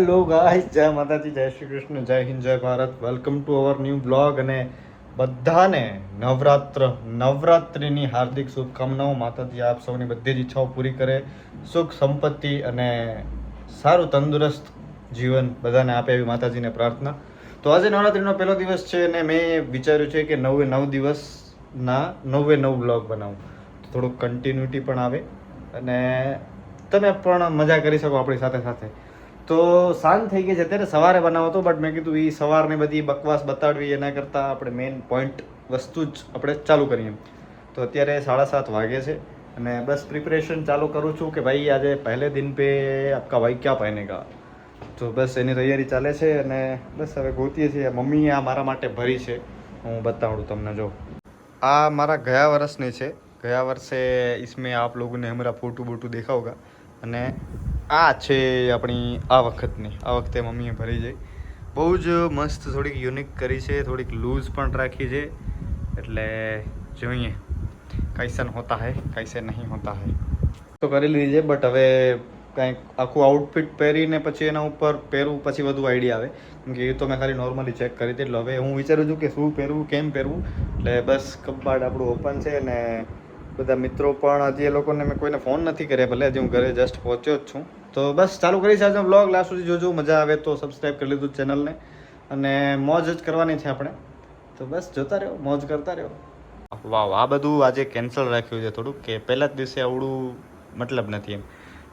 Hello guys, જય માતાજી, જય શ્રી કૃષ્ણ, જય હિન્દ, જય Bharat. Welcome to our new blog. અને બધાને નવરાત્રિની હાર્દિક શુભકામનાઓ. માતાજી આપ સૌની બધી જ ઈચ્છાઓ પૂરી કરે, સુખ સંપત્તિ અને સારું તંદુરસ્ત જીવન બધાને આપે એવી માતાજીને પ્રાર્થના. તો આજે નવરાત્રિનો પહેલો દિવસ છે અને મેં વિચાર્યું છે કે 9 દિવસના 9 બ્લોગ બનાવું, તો થોડુંક કન્ટિન્યુટી પણ આવે અને તમે પણ મજા કરી શકો આપણી સાથે સાથે. તો સાંજ થઈ ગઈ છે, અત્યારે સવારે બનાવો હતો, બટ મેં કીધું એ સવારની બધી બકવાસ બતાડવી એના કરતાં આપણે મેઇન પોઈન્ટ વસ્તુ જ આપણે ચાલુ કરીએ. તો અત્યારે 7:30 વાગે છે અને બસ પ્રિપરેશન ચાલુ કરું છું કે ભાઈ આજે પહેલે દિન પે આપકા ભાઈ ક્યાં પહેનેગા. તો બસ એની તૈયારી ચાલે છે અને બસ હવે ગોતીએ છીએ. મમ્મીએ આ મારા માટે ભરી છે, હું બતાવું તમને. જો આ મારા ગયા વર્ષની છે, ગયા વર્ષે इसमें आप लोगों ने हमारा फोटो बोटो देखा होगा. અને આ છે આપણી આ વખતે મમ્મીએ ભરી છે. બહુ જ મસ્ત, થોડીક યુનિક કરી છે, થોડીક લૂઝ પણ રાખી છે. એટલે જોઈએ કૈસન હોતા હે કૈસે નહીં હોતા હે. તો કરી લીધી છે, બટ હવે કંઈક આખું આઉટફિટ પહેરીને પછી એના ઉપર પહેરવું પછી વધુ આઈડિયા આવે. કેમ કે એ તો મેં ખાલી નોર્મલી ચેક કરી હતી. એટલે હવે હું વિચારું છું કે શું પહેરવું, કેમ પહેરવું. એટલે બસ કબાટ આપણું ઓપન છે અને બધા મિત્રો પણ હજી એ લોકોને મેં કોઈને ફોન નથી કર્યા, ભલે હજી હું ઘરે જસ્ટ પહોંચ્યો જ છું. તો બસ ચાલુ કરી છે આજનો બ્લોગ. લાસ્ટ સુધી જોજો, મજા આવે તો સબસ્ક્રાઈબ કરી લીધું ચેનલને અને મોજ જ કરવાની છે આપણે. તો બસ જોતા રહો, મોજ કરતા રહો. વાવ, આ બધું આજે કેન્સલ રાખ્યું છે થોડુંક, કે પહેલા જ દિવસે આવડું મતલબ નથી એમ.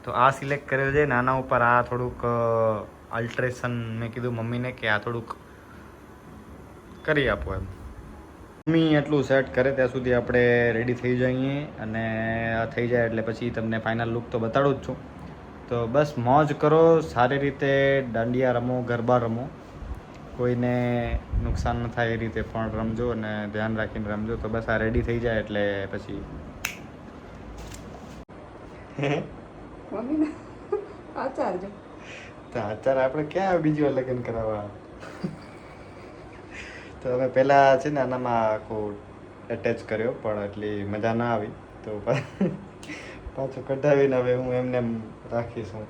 તો આ સિલેક્ટ કર્યો છે નાના ઉપર. આ થોડુંક અલ્ટ્રેશન મેં કીધું મમ્મીને કે આ થોડુંક કરી આપો એમ. મમ્મી એટલું સેટ કરે ત્યાં સુધી આપણે રેડી થઈ જઈએ અને આ થઈ જાય એટલે પછી તમને ફાઇનલ લુક તો બતાડું જ છું. તો બસ મોજ કરો, સારી રીતે દાંડિયા રમો, ગરબા રમો, કોઈને નુકસાન ન થાય એ રીતે પણ રમજો અને ધ્યાન રાખીને રમજો. તો બસ આ રેડી થઈ જાય એટલે પછી તો આચાર આપણે ક્યાં બીજી વાર લગ્ન કરાવવા. તો અમે પહેલાં છે ને આનામાં આખું એટેચ કર્યો, પણ એટલી મજા ના આવી. તો પાછું કઢાવીને હવે હું એમને રાખીશ. હું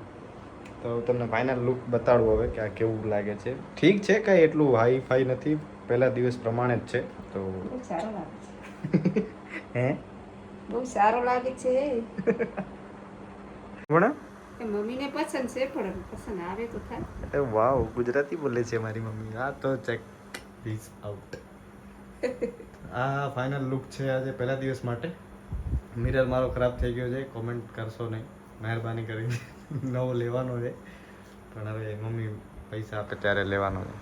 તો તમને ફાઇનલ લુક બતાડું હવે કે આ કેવું લાગે છે. ઠીક છે, કાંઈ એટલું હાઈ ફાઈ નથી, પહેલા દિવસ પ્રમાણે જ છે. તો બહુ સારો લાગે છે. હે બહુ સારો લાગે છે. કોણ? મમ્મીને પસંદ છે, પણ પસંદ આવે તો થાય. વાવ, ગુજરાતી બોલે છે મારી મમ્મી. હા, તો ચેક ધીસ આઉટ. આ ફાઇનલ લુક છે આજે પહેલા દિવસ માટે. મિરર મારો ખરાબ થઈ ગયો છે, કોમેન્ટ કરશો નહીં મહેરબાની કરીને. નવો લેવાનો છે, પણ હવે મમ્મી પૈસા આપે ત્યારે લેવાનો છે.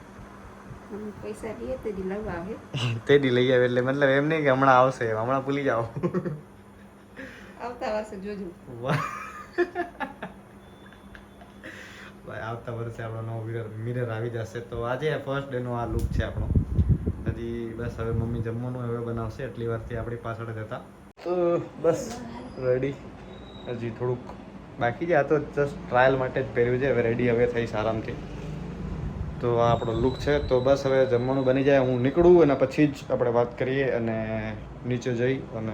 મમ્મી પૈસા દે તે દી લઈ આવે. તે દી લઈ આવે એટલે મતલબ એમ નહીં કે હમણાં આવશે, હમણાં ભૂલી જાઓ. આવતા વર્ષે જોજો. વાહ ભાઈ, આવતા વર્ષે આપણો નવો મિરર આવી જશે. તો આજે ફર્સ્ટ ડેનો આ લુક છે આપણો. હજી બસ હવે મમ્મી જમવાનું હવે બનાવશે, એટલી વારથી આપણી પાછળ જ હતા. તો બસ રેડી, હજી થોડુંક બાકી છે. આ તો જસ્ટ ટ્રાયલ માટે જ પહેર્યું છે. હવે રેડી હવે થઈશ આરામથી. તો આ આપણો લુક છે. તો બસ હવે જમવાનું બની જાય, હું નીકળું અને પછી જ આપણે વાત કરીએ અને નીચે જઈ અને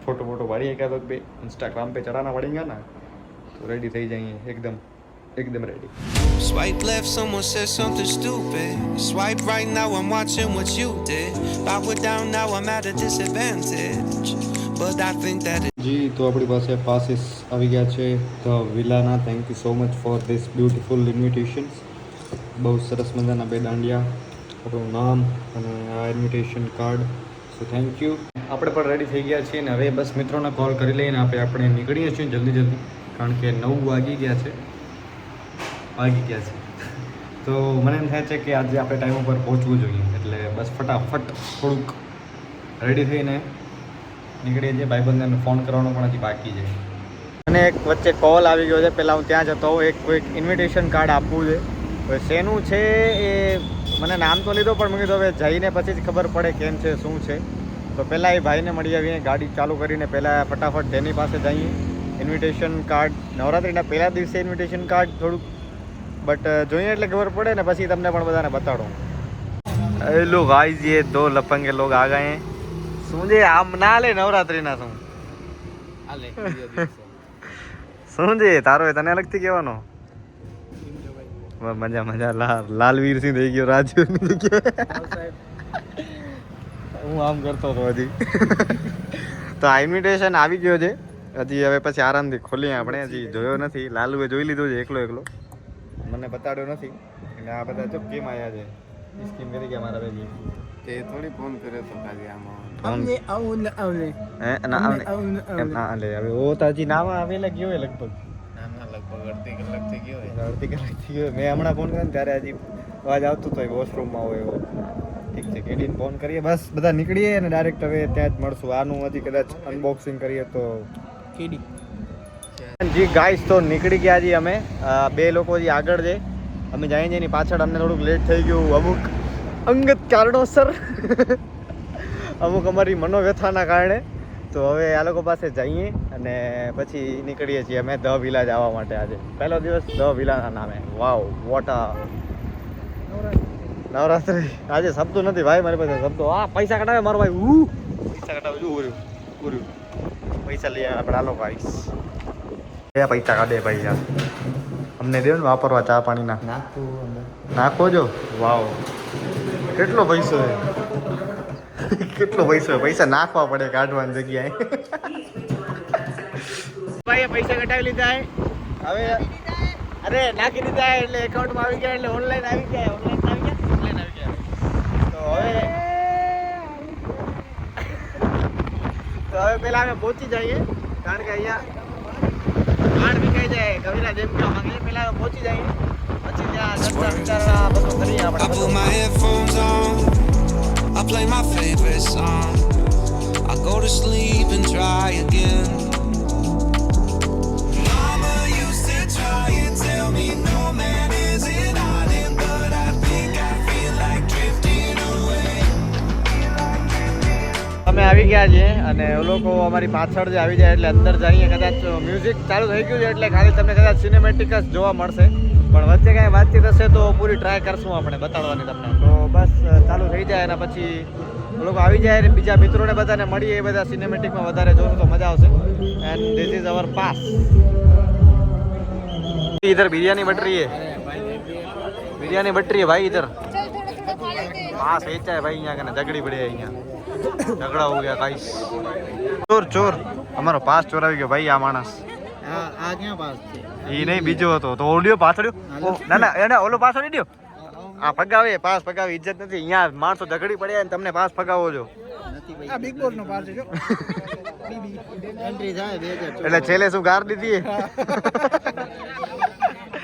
ફોટો પાડીએ એકાદ બે, इंस्टाग्राम पे चढ़ाना पड़ेगा ना. तो रेडी થઈ જઈએ એકદમ ready. Swipe left, someone said something stupid. Swipe right, now I'm watching what you did. Power down, now I'm at a disadvantage. But I think that જી, તો આપણી પાસે પાસીસ આવી ગયા છે ધ વિલાના. Thank you so much for this beautiful invitations. બહુ સરસ મજાના બે દાંડિયા, આપણું નામ અને આ invitation card. So thank you. આપણે પણ રેડી થઈ ગયા છીએ ને હવે બસ મિત્રોને કોલ કરી લઈને આપણે નીકળીએ છીએ જલ્દી, કારણ કે 9 વાગી ગયા છે. તો મને એમ થાય છે કે આજે આપણે ટાઈમ ઉપર પહોંચવું જોઈએ. એટલે બસ ફટાફટ થોડુંક રેડી થઈને નીકળીએ છીએ. ભાઈબંધને ફોન કરવાનો પણ હજી બાકી છે. અને એક વચ્ચે કોલ આવી ગયો છે. પહેલાં હું ત્યાં જતો હોઉં, કોઈક ઇન્વિટેશન કાર્ડ આપવું છે. હવે શેનું છે એ મને નામ તો લીધો, પણ મેં કીધું હવે જઈને પછી જ ખબર પડે કેમ છે, શું છે. તો પહેલાં એ ભાઈને મળી આવીએ, ગાડી ચાલુ કરીને પહેલાં ફટાફટ તેની પાસે જઈએ. ઇન્વિટેશન કાર્ડ નવરાત્રિના પહેલા દિવસે ઇન્વિટેશન કાર્ડ થોડુંક બટ જોઈએ એટલે ખબર પડે ને પછી તમને પણ બધાને બતાડું. હેલો ગાઈઝ, ये 2 लफंगे लोग आ गए हैं. શું છે આમ ના લે નવરાત્રિના? શું છે તારો? તને અલગથી કહેવાનો. મજા મજા લાલવીર સિંહ થઈ ગયો રાજવીરની જગ્યાએ હું આમ કરતો હતો હજી તો આ ઇન્વિટેશન આવી ગયો છે હજી હવે પછી આરામથી ખોલીએ આપણે હજી જોયો નથી લાલુએ જોઈ લીધો છે એકલો મને બતાડ્યો નથી એટલે આ બધા જો કેમ આવ્યા છે સ્કીમ કરી ગયા મારા ભેગી તે થોડી ફોન કર્યો તો ખાલી આમાં હવે ઓ તો હજી નાવા આવેલા ગયો હોય લગભગ ના લગભગ અડધી કલાક થઈ ગયો હોય અડધી કલાક થઈ ગયો મેં હમણાં ફોન કર્યો ને ત્યારે હજી અવાજ આવતો હતો વોશરૂમમાં હોય એવો ઠીક છે કેડીને ફોન કરીએ બસ બધા નીકળીએ અને ડાયરેક્ટ હવે ત્યાં જ મળશું આનું હજી કદાચ અનબોક્સિંગ કરીએ તો કેડી જી ગાઈસ તો નીકળી ગયા છીએ અમે બે લોકો જે આગળ છે અમે જઈએ છીએ એની પાછળ અમને થોડુંક લેટ થઈ ગયું અમુક અંગત કારણોસર અમુક અમારી મનોવ્યથાના કારણે તો હવે આ લોકો પાસે જઈએ અને પછી નીકળીએ છીએ અમે ધ વિલા જવા માટે આજે પહેલો દિવસ ધ વિલાના નામે વાવ વોટ નવરાત્રી આજે શબ્દો નથી ભાઈ મારી પાસે શબ્દો પૈસા કઢાવે મારો ભાઈ પૈસા કઢાવે જો ઉર્યું પૈસા લઈએ આપણે આલો ભાઈ પૈસા કાઢે ભાઈ યાર અમને દે ને વાપરવા ચા પાણી નાખો જો વાવ કેટલો પૈસો છે પૈસા નાખવા પડે કાઢવાની જગ્યાએ ભાઈ પૈસા કઢાવી લીધા હવે અરે નાખી દીધા એટલે એકાઉન્ટમાં આવી ગયા એટલે ઓનલાઈન આવી ગયા તો હવે પેલા અમે પહોંચી જઈએ કારણ કે અહીંયા આડ વિકાઈ જાય કવિરા જેમ કે માંગે પેલા અમે પહોંચી જઈએ પછી ત્યાં ચર્ચા વિચારણા બધું કરીએ I put આપણે my headphones on, I play my favorite song, I go to sleep and try again. Mama used to try and tell me no man is an island, but I think I feel like drifting away. અમે આવી ગયા છીએ અને એ લોકો અમારી પાછળ જે આવી જાય એટલે અંદર જઈએ કદાચ મ્યુઝિક ચાલુ થઈ ગયું છે એટલે ખાલી તમને કદાચ સિનેમેટિક જ જોવા મળશે પણ વચ્ચે કાંઈ વાતચીત હશે તો પૂરી ટ્રાય કરશું આપણે બતાડવાની તમને તો બસ ચાલુ થઈ જાય અને પછી એ લોકો આવી જાય અને બીજા મિત્રોને બધાને મળીએ એ બધા સિનેમેટિકમાં વધારે જોશું તો મજા આવશે and this is our pass इधर बिरयानी बट रही है भाई इधर पास वेचा है भाई यहाँ का झगड़ी पड़ी है यहाँ झगड़ा हो गया गाइस ચોર અમારો પાસ ચોરાવી ગયો ભાઈ આ માણસ આ ક્યાં પાસ છે એ નહીં બીજો હતો તો ઓડિયો પાછળ્યો ના એને ઓલો પાસ ઓડી દો આ ફગાવે પાસ ફગાવે ઇજ્જત નથી અહીંયા માણસો ઝઘડી પડ્યા ને તમને પાસ ફગાવો છો આ બિગ બોસ નો પાસ છે જો એન્ટ્રી જાય 2000 એટલે છેલ્લે શું ગાર દીધી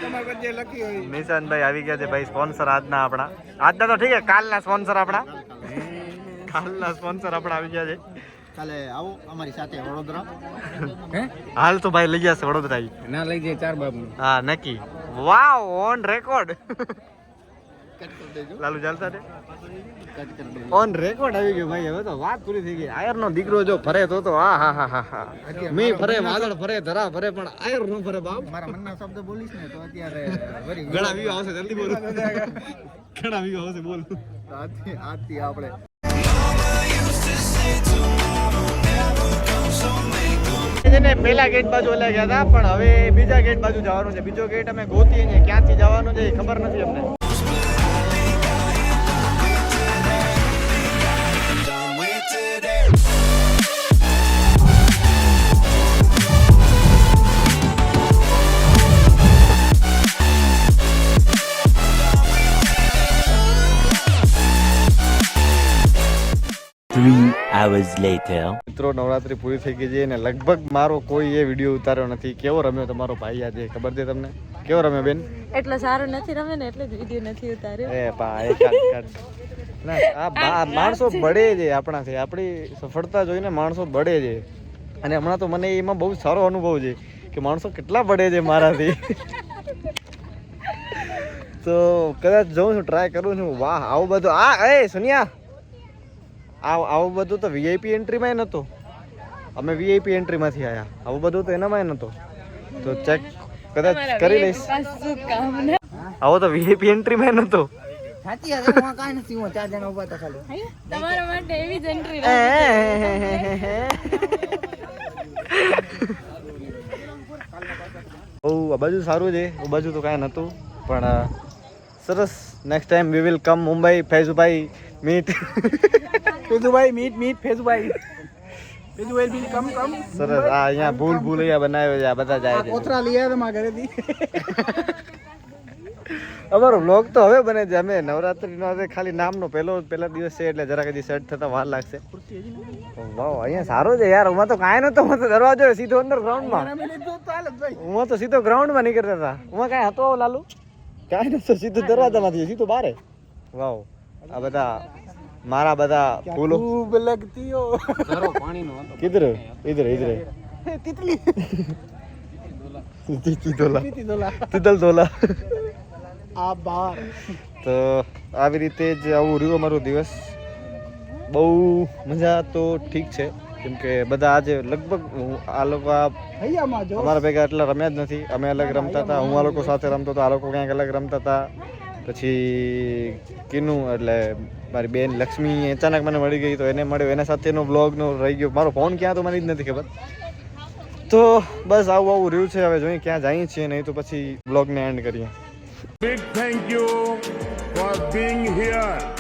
તમારે જે લખી હોય નિશાનભાઈ આવી ગયા છે ભાઈ સ્પોન્સર આજના તો ઠીક છે કાલના સ્પોન્સર આપણા આવી ગયા છે કાલે આવો અમારી સાથે વડોદરા હાલ તો ભાઈ લઈ જશે વડોદરા ના લઈ જાય ચાર બાબુ હા નક્કી વાવ ઓન રેકોર્ડ કટ કરી દેજો લાલુ ચાલતા ને કટ કરી દેજો ઓન રેકોર્ડ આવી ગયો ભાઈ હવે તો વાત પૂરી થઈ ગઈ આયર નો દીકરો જો ફરે તો હા મી ફરે વાદળ ફરે ધરા ફરે પણ આયર નો ફરે બાપ મારા મનના શબ્દ બોલીશ ને તો અત્યારે ઘણા વ્યૂ આવશે જલ્દી બોલ ઘણા વ્યૂ આવશે બોલ આજથી આપણે પેલા ગેટ બાજુ ઓલા ગયા હતા પણ હવે બીજા ગેટ બાજુ જવાનું છે બીજો ગેટ અમે ગોતીએ છીએ ક્યાંથી જવાનું છે એ ખબર નથી અમને Done with today. મિત્રો નવરાત્રી પૂરી થઈ ગઈ છે અને લગભગ મારો કોઈ એ વિડીયો ઉતાર્યો નથી કેવો રમ્યો તમારો ભાઈ આજે ખબર છે તમને કેવો રમ્યો બેન એટલો સારો નથી રમે ને એટલે જ વિડીયો નથી ઉતાર્યો એ ભાઈ ના આ માણસો બળે છે આપણાથી આપણી સફળતા જોઈને માણસો બળે છે અને હમણાં તો મને એમાં બહુ સારો અનુભવ છે કે માણસો કેટલા બળે છે મારાથી તો કદાચ જોઉં છું ટ્રાય કરું છું વાહ આવું બધું એ સુનિયા આવું બધું તો વીઆઈપી એન્ટ્રીમાં નહોતું અમે વીઆઈપી એન્ટ્રીમાંથી આવ્યા આવું બધું તો એનામાં નહોતું તો ચેક કદાચ કરી લઈશ આવો તો વીઆઈપી એન્ટ્રીમાં નહોતો સાચી હવે હું કાઈ નથી હું ચાર જણા ઉભા હતા ખાલી તમારા માટે એવી જ એન્ટ્રી બહુ આ બાજુ સારું છે આ બાજુ તો કાંઈ નહોતું પણ સરસ next time we will come Mumbai Faizubhai meet Faizubhai meet Faizubhai Faizubhai will come સરસ આ અહીંયા ભૂલ અહીંયા બનાવ્યો છે આ બધા જાય છે કોતરા લઈ આવ્યા મારા ઘરેથી અમારો વ્લોગ તો હવે બને છે અમે નવરાત્રીનો આજે ખાલી નામનો પહેલા દિવસ છે એટલે જરાક હજી સેટ થતા વાર લાગશે વાવ અહીંયા સારું છે યાર હું તો કાંઈ નતો હું તો દરવાજો સીધો અંડરગ્રાઉન્ડમાં હું તો સીધો ગ્રાઉન્ડમાં નીકળતા હતા હું કાંઈ હતો લાલુ કાંઈ નતો સીધો દરવાજામાંથી સીધો બારે વાવ આ બધા મારા બધા ફૂલો ખૂબ લગતી હો કિધર ઇધર ઇધર તિતલી તીતોલા તિતોલા તિતલ તોલા આભાર તો આવી રીતે જ આવું રહ્યું અમારો દિવસ બહુ મજા તો ઠીક છે કેમ કે બધા આજે લગભગ આ લોકો હૈયામાં જો અમારા ભેગા એટલા રમ્યા જ નથી અમે અલગ રમતા હતા હું આ લોકો સાથે રમતો હતો આ લોકો ક્યાંક અલગ રમતા હતા પછી કીનું એટલે મારી બેન લક્ષ્મી અચાનક મને મળી ગઈ તો એને મળ્યો એના સાથેનો બ્લોગનો રહી ગયો મારો ફોન ક્યાં તો મને જ નથી ખબર તો બસ આવું રહ્યું છે હવે જોઈએ ક્યાં જઈએ છીએ નહીં તો પછી બ્લોગને એન્ડ કરીએ Big thank you for being here.